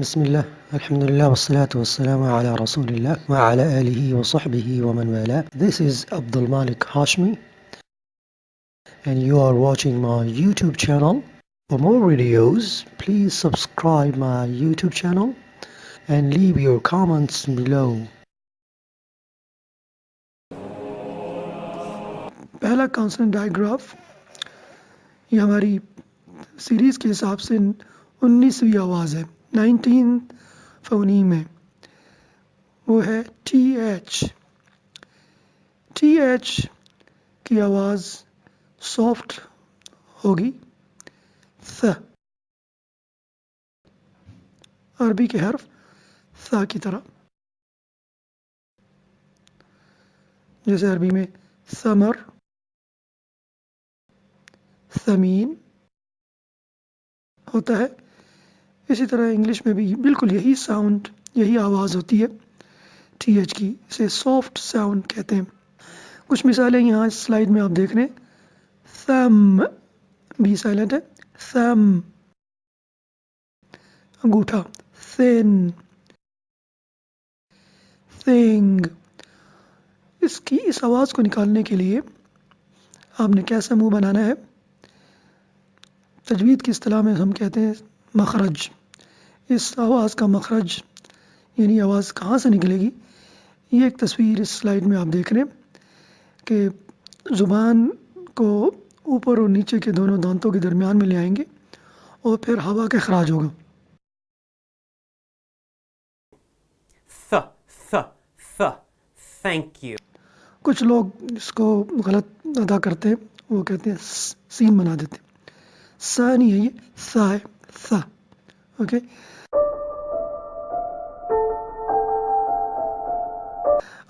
بسم الله الحمد لله والصلاة والسلام على رسول الله وعلى آله وصحبه ومن والاه. This is Abdul Malik Hashmi and you are watching my YouTube channel. For more videos, please subscribe my YouTube channel and leave your comments below. पहला consonant digraph ये हमारी सीरीज के हिसाब से 19वीं आवाज़ है, 19 फ़ोनीम है, वो है TH। TH की आवाज़ सॉफ्ट होगी थ, अरबी के हर्फ थ की तरह, जैसे अरबी में समर, ज़मीन होता है, इसी तरह इंग्लिश में भी बिल्कुल यही साउंड, यही आवाज़ होती है TH की। इसे सॉफ्ट साउंड कहते हैं। कुछ मिसालें यहाँ इस स्लाइड में आप देख रहे हैं। थम भी साइलेंट है, थम अंगूठा, थिन, थिंग। इसकी इस आवाज़ को निकालने के लिए आपने कैसा मुंह बनाना है, तजवीद की इस्तिलाह में हम कहते हैं मखरज। इस आवाज़ का मखरज यानी आवाज़ कहाँ से निकलेगी, ये एक तस्वीर इस स्लाइड में आप देख रहे हैं कि ज़ुबान को ऊपर और नीचे के दोनों दांतों के दरमियान में ले आएंगे और फिर हवा का इखराज होगा। th, th, th, thank you. कुछ लोग इसको गलत अदा करते हैं, वो कहते हैं सीन बना देते हैं। सा नहीं है, ये सा है, सा। ओके,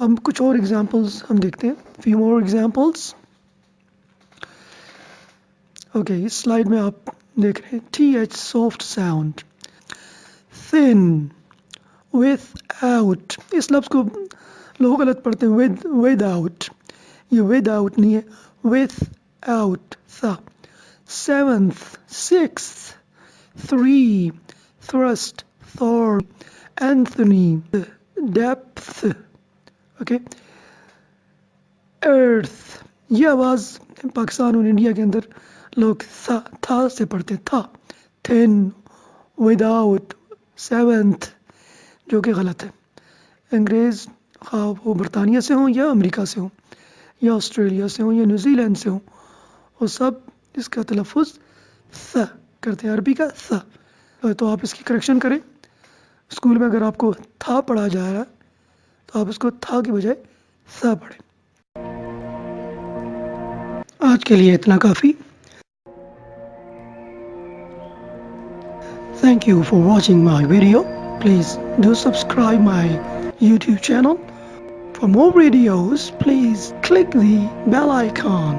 अब कुछ और एग्जांपल्स हम देखते हैं, few more examples. ओके, इस स्लाइड में आप देख रहे हैं TH soft sound, thin, without। इस लफ्ज़ को लोग गलत पढ़ते हैं without, ये without नहीं है, without था। seventh, sixth, three, thrust, thorn, Anthony, depth। Okay, earth, ये आवाज़ पाकिस्तान और इंडिया के अंदर लोग था से पढ़ते था। thin, without, seventh, जो कि गलत है। अंग्रेज़ ख़्वाह वो बरतानिया से हों या अमेरिका से हों या ऑस्ट्रेलिया से हों या न्यूजीलैंड से हों, वो सब इसका तलफ़ुज़ थ करते हैं, अरबी का थ। तो आप इसकी करेक्शन करें। स्कूल में अगर आपको था पढ़ा जा रहा है तो आप इसको था की बजाय थ पढ़ें। आज के लिए इतना काफ़ी। Thank you for watching my video. Please do subscribe my YouTube channel. For more videos, please click the bell icon.